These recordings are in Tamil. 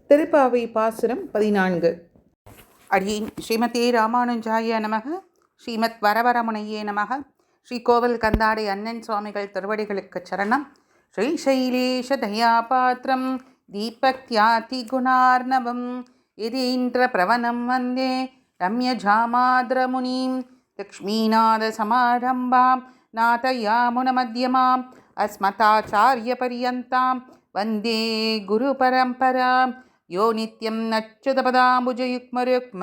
திருப்பாவை பாசுரம் 14. அடியேன் ஸ்ரீமதே ராமானுஜாய நமக. ஸ்ரீமத் வரவரமுனையே நமக. ஸ்ரீ கோவில் கந்தாடை அண்ணன் சுவாமிகள் திருவடிகளுக்கு சரணம். ஸ்ரீ சைலேஷ தயாபாத்திரம் தீபக்தியாதி குணார்ணவம் யதீந்திர பிரவணம் வந்தே ரம்ய ஜாமாத்ரமுனீம் லக்ஷ்மீநாத சமாரம்பாம் நாதயாமுன மத்தியமாம் அஸ்மதாச்சாரிய பரியந்தாம் வந்தே குரு பரம்பராம். யோ நித்யம் நச்சுதபதாம்புஜயுக்மருக்ம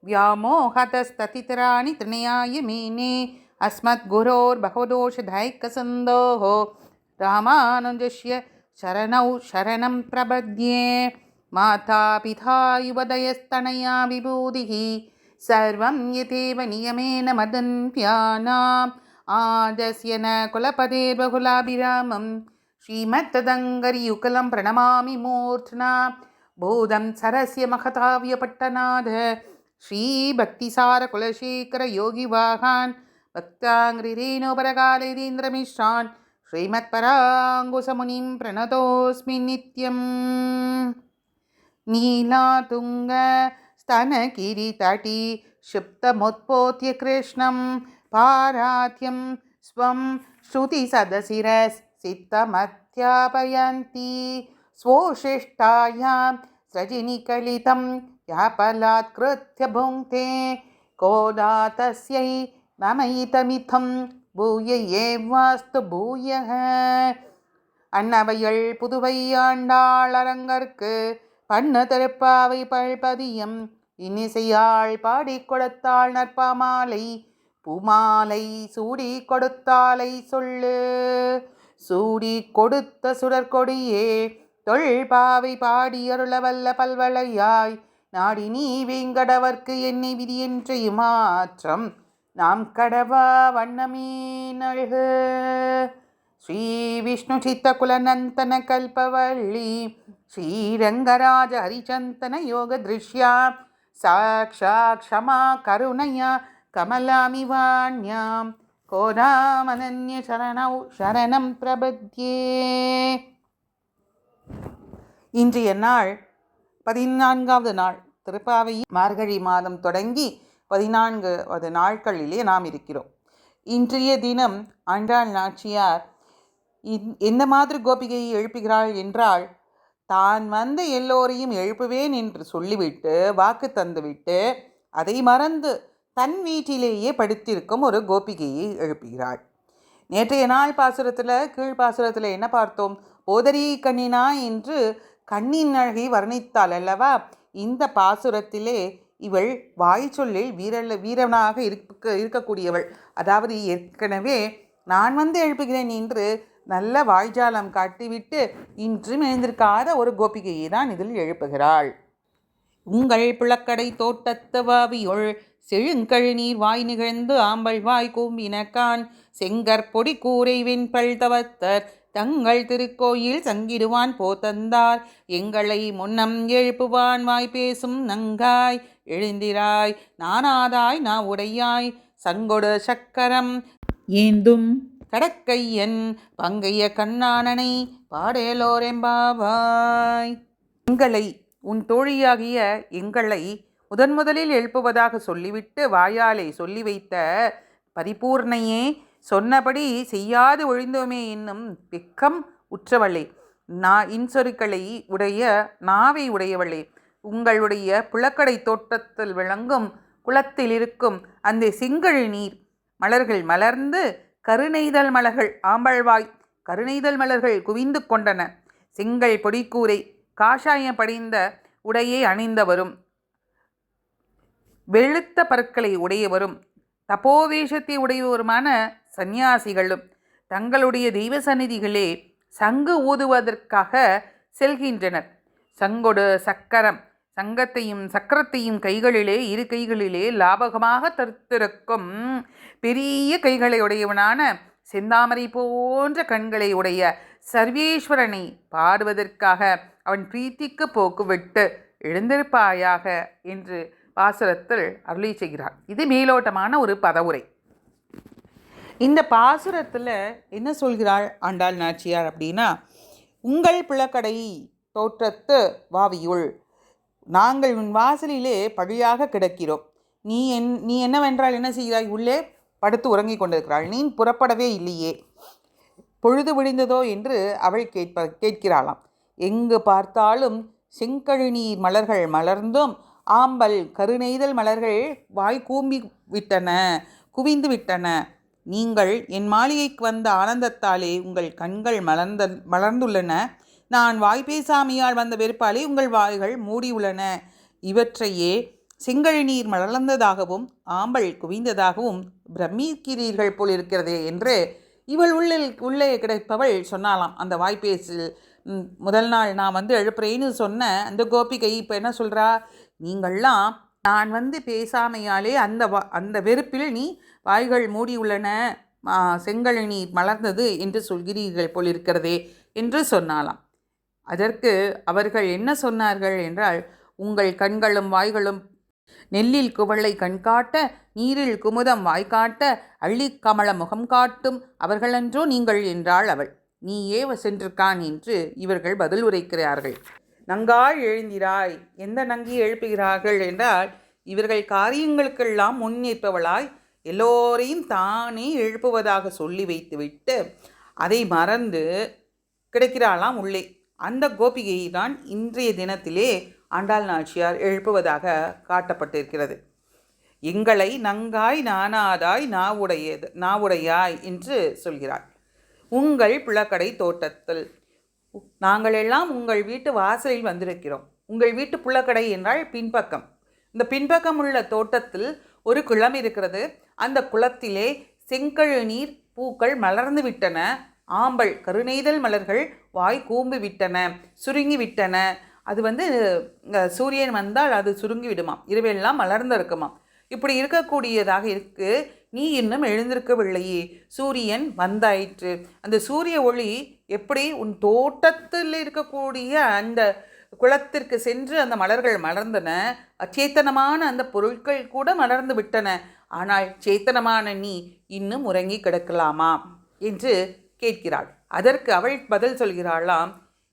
व्यामोहतस्ततितराणि त्रिणयाय मेने अस्मद्गुरोर्भगवदोषधैकसन्दोः रामानुजस्य शरणौ शरणं प्रपद्ये. माता पिता युवदयस्तनया विभूतिः सर्वं यथेव नियमेन मदन्त्यानाम् आदस्य न कुलपतेर्बहुलाभिरामं श्रीमत्तदङ्गरियुगलं प्रणमामि मूर्ध्ना. बोधं सरस्य महताव्यपट्टनाथ श्रीभक्तिसारकुलशेखर योगिवाहान् भक्ताङ्घ्रिरेणोपरकालेन्द्रमिश्रान् श्रीमत्पराङ्कुशमुनिं प्रणतोऽस्मि नित्यम्. नीलातुङ्ग स्तनगिरितटी क्षिप्तमुत्पोत्य कृष्णं पारात्यं स्वं श्रुतिसदशिरसित्तमध्यापयन्ति स्वोशिष्टायां सृजिनिकलितं यापलात्कृत्य भुङ्क्ते कोदा तस्यै ममयितमिथं भूय एवास्तु भूयः. அன்னவையள் புதுவை ஆண்டாள் அரங்கற்கு பண்ணு திருப்பாவை பல்பதியம் இன்னிசையாள் பாடி கொடுத்தாள் நற்பாமாலை பூமாலை சூடி கொடுத்தாலை சொல்லு. சூடி கொடுத்த சுடற்கொடியே தொல்பாவை பாடி அருளவல்ல பல்வளையாய் நாடி நீ வேங்கடவர்க்கு என்னை விதியென்று மாற்றம் நாம் கடவா வண்ணமே நல்கு. ஸ்ரீ விஷ்ணு சித்த குலநந்தன கல்பவள்ளி ஸ்ரீரங்கராஜ ஹரிச்சந்தன யோக திருஷ்யா சாக்ஷாத் க்ஷமா கருணையா கமலாமிவாண்யாம் கோதாமனன்ய சரணௌ சரணம் பிரபத்யே. இன்றைய நாள் 14வது நாள். திருப்பாவை மார்கழி மாதம் தொடங்கி 14வது நாட்களிலே நாம் இருக்கிறோம். இன்றைய தினம் ஆண்டாள் நாச்சியார் எந்த மாதிரி கோபிகையை எழுப்புகிறாள் என்றால், தான் வந்து எல்லோரையும் எழுப்புவேன் என்று சொல்லிவிட்டு வாக்கு தந்துவிட்டு அதை மறந்து தன் வீட்டிலேயே படுத்திருக்கும் ஒரு கோபிகையை எழுப்புகிறாள். நேற்றைய நாள் பாசுரத்தில் கீழ்பாசுரத்தில் என்ன பார்த்தோம்? போதரி கண்ணினா என்று கண்ணின் அழகை வர்ணித்தாள் அல்லவா? இந்த பாசுரத்திலே இவள் வாய் சொல்லில் வீரனாக இருக்கக்கூடியவள். அதாவது ஏற்கனவே நான் வந்து எழுப்புகிறேன் என்று நல்ல வாய்ஜாலம் காட்டிவிட்டு இன்றும் எழுந்திருக்காத ஒரு கோபிகையை தான் இதில் எழுப்புகிறாள். உங்கள் புழக்கடை தோட்டத்து வாவியுள் செழுங்கழுநீர் வாய் நிகழ்ந்து ஆம்பல் வாய் கூம்பினக்கான் செங்கற்பொடி கூரை வெண்பல் தவத்தர் தங்கள் திருக்கோயில் சங்கிடுவான் போத்தந்தார் எங்களை முன்னம் எழுப்புவான் வாய் பேசும் நங்காய் எழுந்திராய் நானாதாய் நா உடையாய் சங்கொடு சக்கரம் ஏந்தும் கடற்கையன் பங்கைய கண்ணானனை பாடேலோரெம்பாவாய். எங்களை உன் தோழியாகிய எங்களை முதலில் எழுப்புவதாக சொல்லிவிட்டு வாயாலே சொல்லி வைத்த பரிபூர்ணையே சொன்னபடி செய்யாது ஒழிந்தோமே என்னும் வெக்கம் உற்றவளே, இன்சொற்களை உடைய நாவை உடையவளே, உங்களுடைய புழக்கடை தோட்டத்தில் விளங்கும் குளத்தில் இருக்கும் அந்த செங்கழு நீர் மலர்கள் மலர்ந்து கருநெய்தல் மலர்கள் ஆம்பல்வாய் கருநெய்தல் மலர்கள் குவிந்து கொண்டன. செங்கல் பொடிக்கூரை காஷாயம் படிந்த உடையை அணிந்தவரும் வெளுத்த பற்களை உடையவரும் தபோவேஷத்தை உடையவருமான சந்நியாசிகளும் தங்களுடைய தெய்வ சந்நிதிகளே சங்கு ஊதுவதற்காக செல்கின்றனர். சங்கொடு சக்கரம் சங்கத்தையும் சக்கரத்தையும் இரு கைகளிலே லாபகமாக தரித்திருக்கும் பெரிய கைகளை உடையவனான செந்தாமரை போன்ற கண்களை உடைய சர்வேஸ்வரனை பாடுவதற்காக அவன் பிரீத்திக்கு போக்குவிட்டு எழுந்திருப்பாயாக என்று பாசுரத்தில் அருளி செய்கிறார். இது மேலோட்டமான ஒரு பதவுரை. இந்த பாசுரத்தில் என்ன சொல்கிறாள் ஆண்டாள் நாச்சியார் அப்படின்னா, உங்கள் புழக்கடை தோற்றத்து வாவியுள் நாங்கள் உன் வாசலிலே பழியாக கிடக்கிறோம். நீ என்னவென்றால் என்ன செய்கிறாய்? உள்ளே படுத்து உறங்கிக் கொண்டிருக்கிறாள். நீ புறப்படவே இல்லையே. பொழுது விடிந்ததோ என்று அவள் கேட்கிறாளாம். எங்கு பார்த்தாலும் செங்கழுநீர் மலர்கள் மலர்ந்தும் ஆம்பல் கருநெய்தல் மலர்கள் வாய் கூம்பி விட்டன, குவிந்து விட்டன. நீங்கள் என் மாளிகைக்கு வந்த ஆனந்தத்தாலே உங்கள் கண்கள் மலர்ந்துள்ளன. நான் வாய் பேசாமையால் வந்த வெறுப்பாலே உங்கள் வாய்கள் மூடியுள்ளன. இவற்றையே செங்கழுநீர் மலர்ந்ததாகவும் ஆம்பல் குவிந்ததாகவும் பிரமிக்கிறீர்கள் போல் இருக்கிறதே என்று இவள் உள்ளே கிடைப்பவள் சொன்னாலாம். அந்த வாய்ப்பேசில் முதல் நாள் நான் எழுப்புறேன்னு சொன்ன அந்த கோபிகை இப்போ என்ன சொல்கிறா? நீங்கள்லாம் நான் பேசாமையாலே அந்த வெறுப்பில் நீ வாய்கள் மூடியுள்ளன, செங்கழுநீர் மலர்ந்தது என்று சொல்கிறீர்கள் போல் இருக்கிறதே என்று சொன்னாலாம். அதற்கு அவர்கள் என்ன சொன்னார்கள் என்றால், உங்கள் கண்களும் வாய்களும் நெல்லில் குவளை கண்காட்ட, நீரில் குமுதம் வாய்க்காட்ட, அள்ளிக் கமல முகம் காட்டும் அவர்களன்றோ நீங்கள் என்றாள் அவள். நீ ஏவ சென்றிருக்கான் என்று இவர்கள் பதில் உரைக்கிறார்கள். நங்காய் எழுந்திராய். எந்த நங்கி எழுப்புகிறார்கள் என்றால், இவர்கள் காரியங்களுக்கெல்லாம் முன்னிற்பவளாய் எல்லோரையும் தானே எழுப்புவதாக சொல்லி வைத்துவிட்டு அதை மறந்து கிடைக்கிறாளாம் உள்ளே. அந்த கோபிகையை தான் இன்றைய தினத்திலே ஆண்டாள் நாச்சியார் எழுப்புவதாக காட்டப்பட்டிருக்கிறது. எங்களை நங்காய் நானாதாய் நாவுடையாய் என்று சொல்கிறாள். உங்கள் புழக்கடை தோட்டத்தில் நாங்கள் எல்லாம் உங்கள் வீட்டு வாசலில் வந்திருக்கிறோம். உங்கள் வீட்டு புழக்கடை என்றால் பின்பக்கம். இந்த பின்பக்கம் உள்ள தோட்டத்தில் ஒரு குளம் இருக்கிறது. அந்த குளத்திலே செங்கழுநீர் பூக்கள் மலர்ந்து விட்டன. ஆம்பல் கருநெய்தல் மலர்கள் வாய் கூம்பி விட்டன, சுருங்கி விட்டன. அது சூரியன் வந்தால் அது சுருங்கி விடுமாம், இரவெல்லாம் மலர்ந்து இருக்குமாம். இப்படி இருக்கக்கூடியதாக இருக்கு. நீ இன்னும் எழுந்திருக்கவில்லையே. சூரியன் வந்தாயிற்று. அந்த சூரிய ஒளி எப்படி உன் தோட்டத்தில் இருக்கக்கூடிய அந்த குளத்திற்கு சென்று அந்த மலர்கள் மலர்ந்தன. அச்சேத்தனமான அந்த பொருட்கள் கூட மலர்ந்து விட்டன. ஆனால் சேத்தனமான நீ இன்னும் உறங்கி கிடக்கலாமா என்று கேட்கிறாள். அதற்கு அவள் பதில் சொல்கிறாளாம்,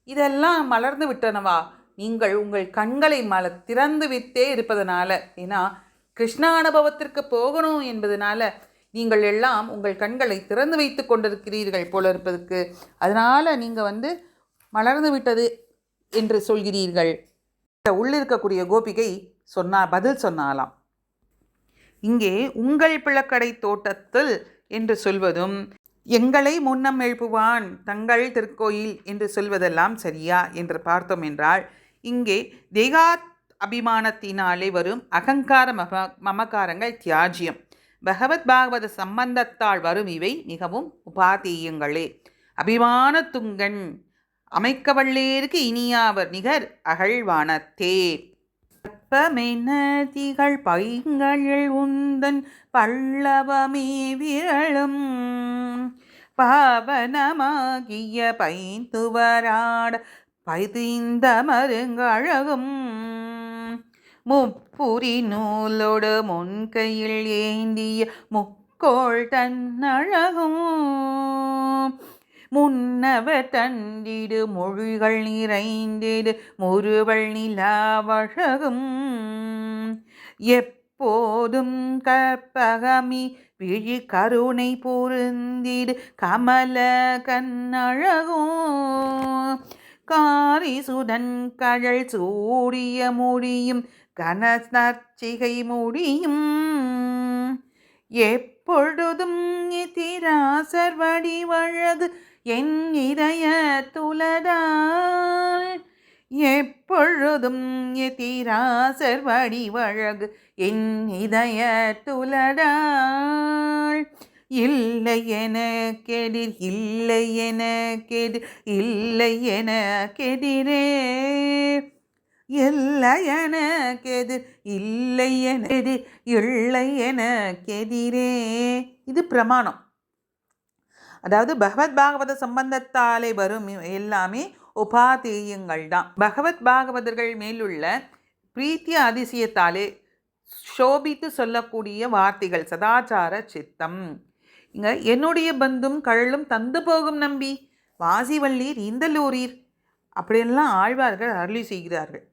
இதெல்லாம் மலர்ந்து விட்டனவா? நீங்கள் உங்கள் கண்களை திறந்து விட்டே இருப்பதனால, ஏன்னா கிருஷ்ண அனுபவத்திற்கு போகணும் என்பதனால நீங்கள் எல்லாம் உங்கள் கண்களை திறந்து வைத்து கொண்டிருக்கிறீர்கள் போல இருப்பதற்கு, அதனால் நீங்கள் மலர்ந்து விட்டது என்று சொல்கிறீர்கள். உள்ளிருக்கக்கூடிய கோபிகை பதில் சொன்னாலாம். இங்கே உங்கள் பிளக்கடை தோட்டத்தில் என்று சொல்வதும், எங்களை முன்னம் எழுப்புவான் தங்கள் திருக்கோயில் என்று சொல்வதெல்லாம் சரியா என்று பார்த்தோம் என்றால், இங்கே தேகாத் அபிமானத்தினாலே வரும் அகங்கார மமகாரங்கள் தியாஜ்யம். பகவத் பாகவத சம்பந்தத்தால் வரும் இவை மிகவும் உபாதேயங்களே. அபிமான துங்கன் அமைக்கவள்ளேருக்கு இனியாவர் நிகர் அகழ்வானத்தே. திகழ் பைங்களில் உந்தன் பல்லவமே விரளும் பாவனமாகிய பைந்துவராட பைதிந்த மருங்கழகும் முப்புரி நூலோடு முன்கையில் ஏந்திய முக்கோள் தன்னழகும் முன்னவர் தண்டிடு மொழிகள் நிறைந்திடு முறுவல் நிலாவழகும் எப்போதும் கற்பகமி விழி கருணை பொருந்திடு கமல கண்ணழகும் காரிசுடன் கழல் சூடிய முடியும் கனநற்சிகை முடியும் எப்பொழுதும் திராசர் வடிவழகு என் இதய துலடால் எப்பொழுதும் திராசர் வடிவழகு என் இதய துலடால் இல்லை என கெடிர் இல்லை என கெடிர் இல்லை என கெடிரே இல்லை என கெதிர் இல்லை என கெதிர் இல்லை என கெதிரே. இது பிரமாணம். அதாவது பகவத் பாகவத சம்பந்தத்தாலே வரும் எல்லாமே உபாதேயங்கள் தான். பகவத் பாகவதர்கள் மேலுள்ள பிரீத்திய அதிசயத்தாலே சோபித்து சொல்லக்கூடிய வார்த்தைகள் சதாச்சார சித்தம். இங்க என்னுடைய பந்தும் கழலும் தந்து போகும் நம்பி வாசிவள்ளீர் இந்தலூரீர் அப்படியெல்லாம் ஆழ்வார்கள் அருளி செய்கிறார்கள்.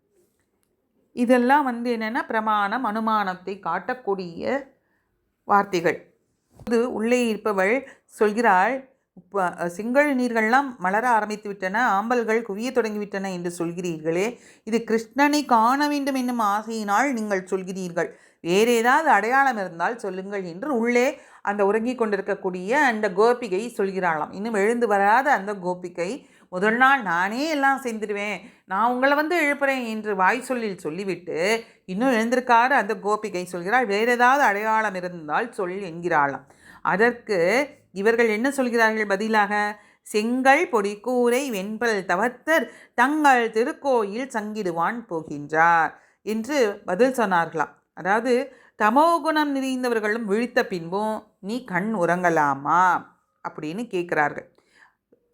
இதெல்லாம் என்னென்னா பிரமாணம் அனுமானத்தை காட்டக்கூடிய வார்த்தைகள். இது உள்ளே இருப்பவள் சொல்கிறாள், செங்கல் நீர்கள்லாம் மலர ஆரம்பித்து விட்டன, ஆம்பல்கள் குவிய தொடங்கிவிட்டன என்று சொல்கிறீர்களே, இது கிருஷ்ணனை காண வேண்டும் என்னும் ஆசையினால் நீங்கள் சொல்கிறீர்கள், வேறு ஏதாவது அடையாளம் இருந்தால் சொல்லுங்கள் என்று உள்ளே அந்த உறங்கி கொண்டிருக்கக்கூடிய அந்த கோபிகை சொல்கிறாளாம். இன்னும் எழுந்து வராத அந்த கோபிகை, முதல் நாள் நானே எல்லாம் செஞ்சிடுவேன், நான் உங்களை எழுப்புறேன் என்று வாய் சொல்லில் சொல்லிவிட்டு இன்னும் எழுந்திருக்காத அந்த கோபிகை சொல்கிறாள், வேறு ஏதாவது அடையாளம் இருந்தால் சொல் என்கிறாளாம். அதற்கு இவர்கள் என்ன சொல்கிறார்கள் பதிலாக, செங்கல் பொடி கூரை வெண்பல் தவத்தர் தங்கள் திருக்கோயில் சங்கிடுவான் போகின்றார் என்று பதில் சொன்னார்களாம். அதாவது தமோகுணம் நிறைந்தவர்களும் விழித்த பின்பும் நீ கண் உறங்கலாமா அப்படின்னு கேட்குறார்கள்.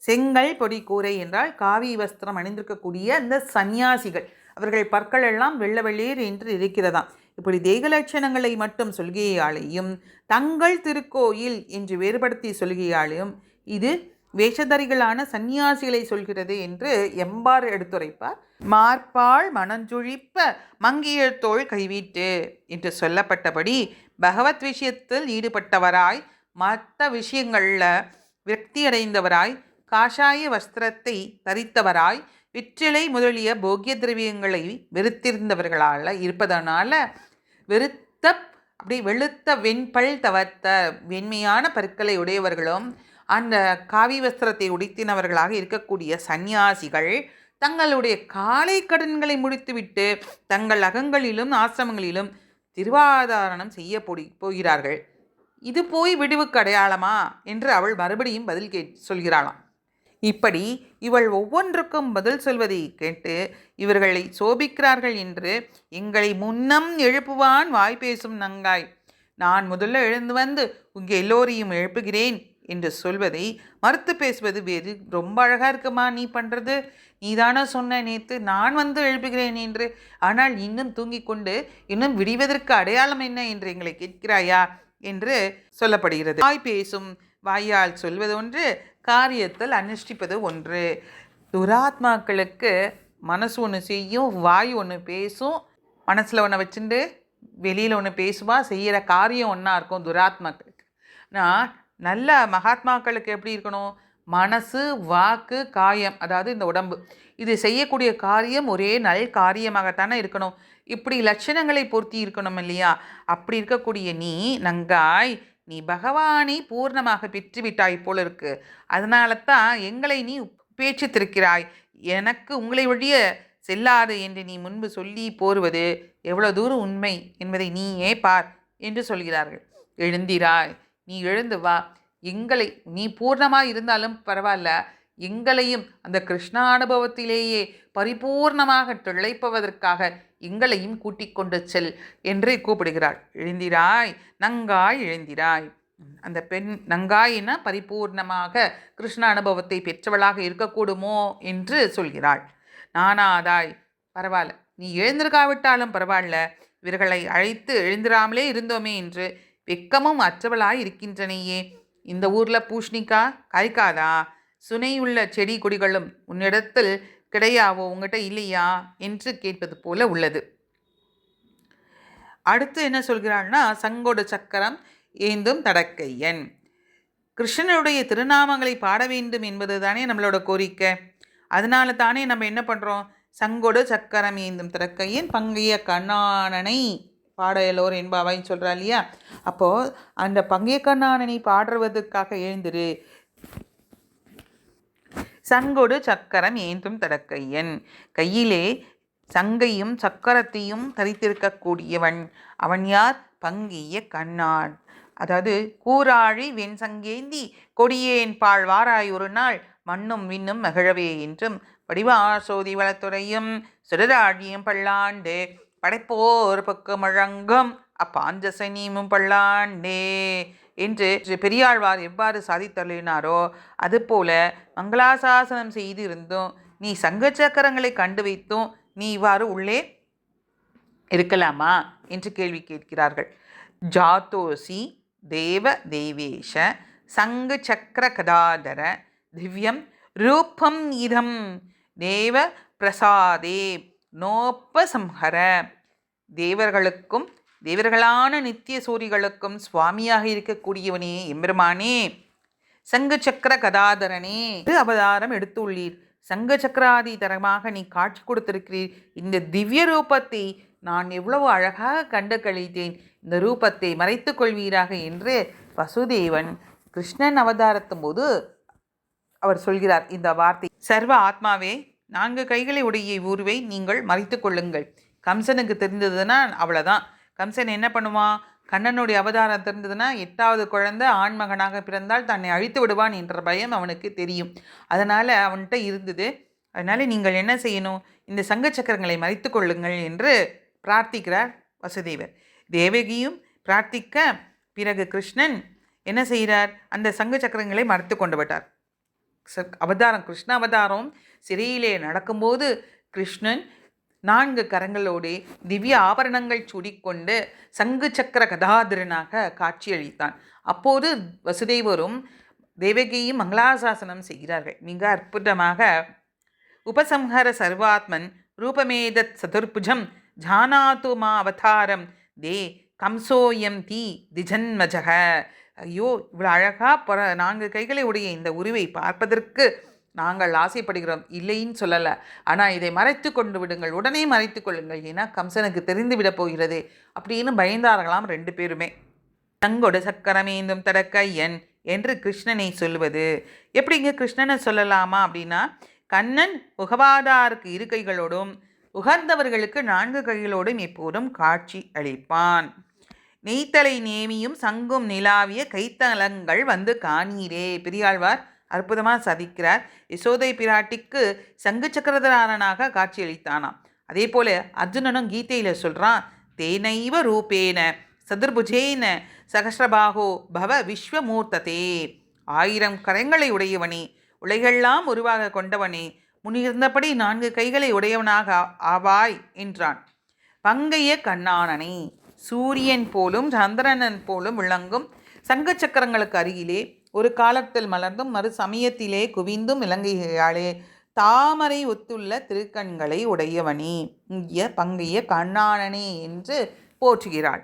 செங்கல் பொடி கூரை என்றால் காவி வஸ்திரம் அணிந்திருக்கக்கூடிய அந்த சந்நியாசிகள், அவர்கள் பற்கள் எல்லாம் வெள்ள வெள்ளேர் என்று இருக்கிறதாம். இப்படி தெய்வ லட்சணங்களை மட்டும் சொல்கையாலேயும் தங்கள் திருக்கோயில் என்று வேறுபடுத்தி சொல்கையாலேயும் இது வேஷதரிகளான சந்நியாசிகளை சொல்கிறது என்று எம்பார் எடுத்துரைப்பார். மார்பால் மனஞ்சுழிப்ப மங்கியல் தோள் கைவிட்டு என்று சொல்லப்பட்டபடி பகவத் விஷயத்தில் ஈடுபட்டவராய், மற்ற விஷயங்களில் விரக்தியடைந்தவராய், காஷாய வஸ்திரத்தை தரித்தவராய், வெற்றிலை முதலிய போக்கிய திரவியங்களை வெறுத்திருந்தவர்களால் இருப்பதனால வெளுத்த வெண்பல் தவத்த வெண்மையான பற்களை உடையவர்களும் அந்த காவி வஸ்திரத்தை உடுத்தினவர்களாக இருக்கக்கூடிய சந்நியாசிகள் தங்களுடைய காலை கடன்களை முடித்துவிட்டு தங்கள் அகங்களிலும் ஆசிரமங்களிலும் திருவாதாரணம் செய்ய போகிறார்கள். இது போய் விடுவுக்கு அடையாளமா என்று அவள் மறுபடியும் பதில் சொல்கிறாளாம். இப்படி இவள் ஒவ்வொன்றுக்கும் பதில் சொல்வதை கேட்டு இவர்களை சோபிக்கிறார்கள் என்று, எங்களை முன்னம் எழுப்புவான் வாய் பேசும் நங்காய், நான் முதல்ல எழுந்து வந்து உங்கள் எல்லோரையும் எழுப்புகிறேன் என்று சொல்வதை மறுத்து பேசுவது வேறு. ரொம்ப அழகாக இருக்குமா நீ பண்ணுறது, நீதானே சொன்ன நேற்று நான் வந்து எழுப்புகிறேன் என்று, ஆனால் இன்னும் தூங்கி கொண்டு இன்னும் விடிவதற்கு அடையாளம் என்ன என்று எங்களை கேட்கிறாயா என்று சொல்லப்படுகிறது. வாய் பேசும், வாயால் சொல்வது ஒன்று, காரியத்தில் அனுஷ்டிப்பது ஒன்று. துராத்மாக்களுக்கு மனசு ஒன்று செய்யும், வாய் ஒன்று பேசும், மனசில் ஒன்று வச்சுட்டு வெளியில் ஒன்று பேசுவா, செய்கிற காரியம் ஒன்றா இருக்கும் துராத்மாக்களுக்கு. நான் நல்ல மகாத்மாக்களுக்கு எப்படி இருக்கணும், மனசு வாக்கு காயம், அதாவது இந்த உடம்பு, இது செய்யக்கூடிய காரியம் ஒரே நல் காரியமாகத்தானே இருக்கணும். இப்படி லட்சணங்களை பொருத்தி இருக்கணும் இல்லையா? அப்படி இருக்கக்கூடிய நீ நங்காய், நீ பகவானை பூர்ணமாக பெற்றுவிட்டாய் போல இருக்கு, அதனால தான் எங்களை நீ பேச்சித்திருக்கிறாய், எனக்கு உங்களை வழிய செல்லாது என்று நீ முன்பு சொல்லி போருவது எவ்வளோ தூரம் உண்மை என்பதை நீயே பார் என்று சொல்கிறார்கள். எழுந்திராய், நீ எழுந்து வா, எங்களை நீ பூர்ணமாக இருந்தாலும் பரவாயில்ல, எங்களையும் அந்த கிருஷ்ண அனுபவத்திலேயே பரிபூர்ணமாக திளைப்பதற்காக எங்களையும் கூட்டிக் கொண்டு செல் என்று கூப்பிடுகிறாள். எழுந்திராய் நங்காய், எழுந்திராய். அந்த பெண் நங்காயினா பரிபூர்ணமாக கிருஷ்ண அனுபவத்தை பெற்றவளாக இருக்கக்கூடுமோ என்று சொல்கிறாள். நானாதாய், பரவாயில்ல, நீ எழுந்திருக்காவிட்டாலும் பரவாயில்ல, இவர்களை அழைத்து எழுந்திராமலே இருந்தோமே என்று வெக்கமும் அற்றவளாய் இருக்கின்றனையே. இந்த ஊரில் பூஷ்ணிக்கா காய்க்காதா? சுனையுள்ள செடி கொடிகளும் உன்னிடத்தில் கிடையாவோ, உங்ககிட்ட இல்லையா என்று கேட்பது போல உள்ளது. அடுத்து என்ன சொல்கிறாள்னா, சங்கொடு சக்கரம் ஏந்தும் தடக்கையன். கிருஷ்ணனுடைய திருநாமங்களை பாட வேண்டும் என்பது தானே நம்மளோட கோரிக்கை. அதனால தானே நம்ம என்ன பண்ணுறோம், சங்கொடு சக்கரம் ஏந்தும் தடக்கையன் பங்கைய கண்ணானனை பாட எல்லோரும் என்பாவாயின்னு சொல்கிறா இல்லையா? அப்போது அந்த பங்கைய கண்ணானனை பாடுவதற்காக எழுந்திரு. சங்கொடு சக்கரம் ஏந்தும் தடக்கையன், கையிலே சங்கையும் சக்கரத்தையும் தரித்திருக்கக்கூடியவன் அவன் யார்? பங்கிய கண்ணான். அதாவது கூராழி வெண் சங்கேந்தி கொடியேன் பாழ் வாராய் ஒரு நாள் மண்ணும் விண்ணும் மகிழவே என்றும் வடிவாசோதி வளத்துறையும் சுடராழியும் பல்லாண்டு படைப்போர் பக்கு முழங்கும் அப்பாஞ்சசனியும் பல்லாண்டே என்று பெரியாழ்வார் எவ்வாறு சாதித்தருளினாரோ அதுபோல மங்களாசாசனம் செய்து இருந்தும் நீ சங்க சக்கரங்களை கண்டு வைத்தும் நீ இவ்வாறு உள்ளே இருக்கலாமா என்று கேள்வி கேட்கிறார்கள். ஜாத்தோசி தேவ தேவேஷ சங்கு சக்கர கதாதர திவ்யம் ரூபம் இதம் தேவ பிரசாதே நோபசம்ஹர. தேவர்களுக்கும் தேவர்களான நித்திய சூரிகளுக்கும் சுவாமியாக இருக்கக்கூடியவனே எம்பெருமானே, சங்கு சக்கர கதாதரனே அவதாரம் எடுத்துள்ளீர். சங்க சக்கராதிதரமாக நீ காட்சி கொடுத்திருக்கிறீர். இந்த திவ்ய ரூபத்தை நான் எவ்வளவு அழகாக கண்டு கழித்தேன். இந்த ரூபத்தை மறைத்து கொள்வீராக என்று வசுதேவன் கிருஷ்ணன் அவதாரத்தும் போது அவர் சொல்கிறார் இந்த வார்த்தை. சர்வ ஆத்மாவே, 4 கைகளை உடைய உருவை நீங்கள் மறைத்து கொள்ளுங்கள். கம்சனுக்கு தெரிந்ததுன்னா அவ்வளோதான். கம்சன் என்ன பண்ணுவான்? கண்ணனுடைய அவதாரம் தெரிந்ததுன்னா 8வது குழந்தை ஆண்மகனாக பிறந்தால் தன்னை அழித்து விடுவான் என்ற பயம் அவனுக்கு தெரியும். அதனால் அவன்கிட்ட இருந்தது. அதனால் நீங்கள் என்ன செய்யணும்? இந்த சங்க சக்கரங்களை மறைத்து கொள்ளுங்கள் என்று பிரார்த்திக்கிறார் வசுதேவர். தேவகியும் பிரார்த்திக்க பிறகு கிருஷ்ணன் என்ன செய்கிறார்? அந்த சங்க சக்கரங்களை மறைத்து கொண்டு விட்டார். அவதாரம் கிருஷ்ண அவதாரம் சிறையிலே நடக்கும்போது கிருஷ்ணன் 4 கரங்களோடு திவ்ய ஆபரணங்கள் சூடிக்கொண்டு சங்கு சக்கர கதாதிரனாக காட்சியளித்தான். அப்போது வசுதேவரும் தேவகியும் மங்களாசாசனம் செய்கிறார்கள். மிக அற்புதமாக உபசம்ஹர சர்வாத்மன் ரூபமேதத் சதுர்புஜம் ஜானாது மா அவதாரம் தே கம்சோயம் தீ திஜன்மஜக. ஐயோ, இவ்வளோ அழகாக 4 கைகளை உடைய இந்த உருவை பார்ப்பதற்கு நாங்கள் ஆசைப்படுகிறோம், இல்லைன்னு சொல்லலை. ஆனால் இதை மறைத்து கொண்டு விடுங்கள், உடனே மறைத்து கொள்ளுங்கள், ஏன்னா கம்சனுக்கு தெரிந்து விட போகிறது அப்படின்னு பயந்தார்களாம் 2 பேருமே. தங்கொடு சக்கரமேந்தும் தடக்கையன் என்று கிருஷ்ணனை சொல்லுவது எப்படிங்க? கிருஷ்ணனை சொல்லலாமா அப்படின்னா, கண்ணன் உகவாதாருக்கு 2 கைகளோடும் உகந்தவர்களுக்கு 4 கைகளோடும் எப்போதும் காட்சி அளிப்பான். நெய்த்தலை நேமியும் சங்கும் நிலாவிய கைத்தலங்கள் வந்து காணீரே. பெரியாழ்வார் அற்புதமாக சாதிக்கிறார். யசோதை பிராட்டிக்கு சங்கு சக்கரதாரனாக காட்சியளித்தானாம். அதே போல் அர்ஜுனனும் கீதையில் சொல்கிறான், தேனைவ ரூபேன சதுர்புஜேன சகஸ்ரபாகோ பவ விஸ்வமூர்த்ததே. 1000 கரங்களை உடையவனே, உலகெல்லாம் உருவாக கொண்டவனே, முன்னிருந்தபடி 4 கைகளை உடையவனாக ஆவாய் என்றான். பங்கைய கண்ணானனே, சூரியன் போலும் சந்திரனன் போலும் விளங்கும் சங்க சக்கரங்களுக்கு அருகிலே ஒரு காலத்தில் மலர்ந்தும் மறு சமயத்திலே குவிந்தும் விளங்குகிறாளே, தாமரை ஒத்துள்ள திருக்கண்களை உடையவனே, இங்கிய பங்கைய கண்ணானனே என்று போற்றுகிறாள்.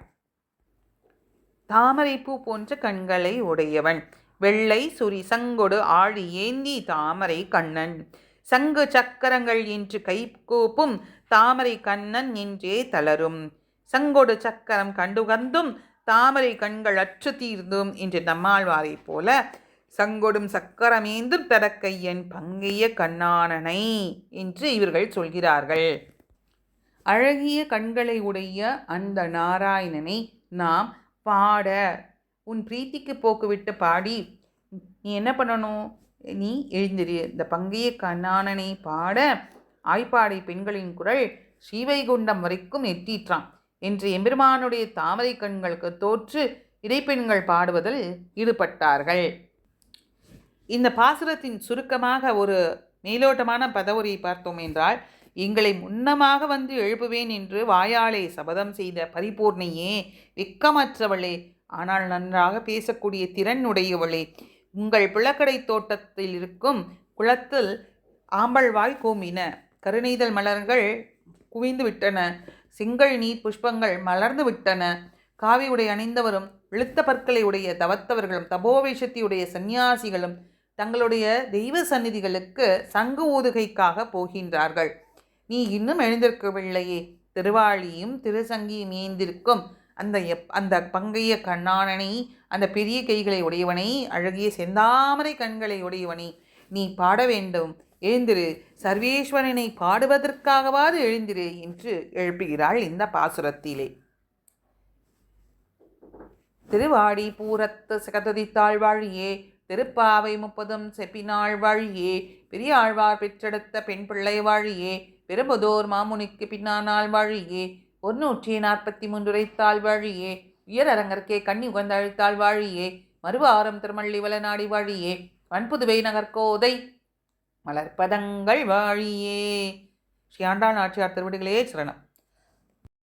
தாமரை பூ போன்ற கண்களை உடையவன், வெள்ளை சுரி சங்கொடு ஆழி ஏந்தி தாமரை கண்ணன், சங்கு சக்கரங்கள் என்று கை கூப்பும் தாமரை கண்ணன் என்றே தளரும், சங்கொடு சக்கரம் கண்டுகந்தும் தாமரை கண்கள் அற்று தீர்ந்தும் என்று நம்மாழ்வாரை போல சங்கொடும் சக்கரமேந்தும் தடக்கையன் பங்கைய கண்ணானனை என்று இவர்கள் சொல்கிறார்கள். அழகிய கண்களை உடைய அந்த நாராயணனை நாம் பாட, உன் பிரீத்திக்கு போக்குவிட்டு பாடி நீ என்ன பண்ணணும்? நீ எழுந்திரு. இந்த பங்கைய கண்ணானனை பாட ஆய்ப்பாடை பெண்களின் குரல் ஸ்ரீவைகுண்டம் வரைக்கும் எட்டிற்றான் என்று எம்பெருமானுடைய தாமரை கண்களுக்கு தோற்று இடைப்பெண்கள் பாடுவதில் ஈடுபட்டார்கள். இந்த பாசுரத்தின் சுருக்கமாக ஒரு மேலோட்டமான பதவுரையை பார்த்தோம் என்றால், எங்களை முன்னமாக வந்து எழுப்புவேன் என்று வாயாலே சபதம் செய்த பரிபூர்ணையே, வெக்கமற்றவளே, ஆனால் நன்றாக பேசக்கூடிய திறன் உடையவளே, உங்கள் பிளக்கடை தோட்டத்தில் இருக்கும் குளத்தில் ஆம்பல்வாய் கூம்பின, கருணைதல் மலர்கள் குவிந்து விட்டன, செங்கல் நீர் புஷ்பங்கள் மலர்ந்து விட்டன, காவி உடை அணிந்தவரும் வெளுத்த பற்களை உடைய தவத்தவர்களும் தபோவேஷத்தியுடைய சந்நியாசிகளும் தங்களுடைய தெய்வ சந்நிதிகளுக்கு சங்கு ஊதுகைக்காக போகின்றார்கள். நீ இன்னும் எழுந்திருக்கவில்லையே. திருவாளியும் திருசங்கியும் ஏந்திருக்கும் அந்த பங்கைய கண்ணானனை, அந்த பெரிய கைகளை உடையவனை, அழகிய செந்தாமரை கண்களை உடையவனை, நீ பாட வேண்டும், எழுந்திரு, சர்வேஸ்வரனை பாடுவதற்காகவாது எழுந்திரு என்று எழுப்புகிறாள் இந்த பாசுரத்திலே. திருவாடி பூரத்து சகதுதித்தாள் வாழியே, திருப்பாவை 30 செப்பினாள் வாழியே, பெரியாழ்வார் பெற்றெடுத்த பெண் பிள்ளை வாழியே, பெரும்புதோர் மாமுனிக்கு பின்னானாள் வாழியே, 143 உரைத்தாள் வாழியே, உயரரங்கற்கே கண்ணி உகந்த அழித்தாள் வாழியே, மறுவாரம் திருமள்ளிவல நாடி வாழியே, வன்புதுவை நகர்கோதை மலர்பதங்கள் வாழியே. ஸ்ரீ ஆண்டாள் நாச்சியார் திருவடிகளே சரணம்.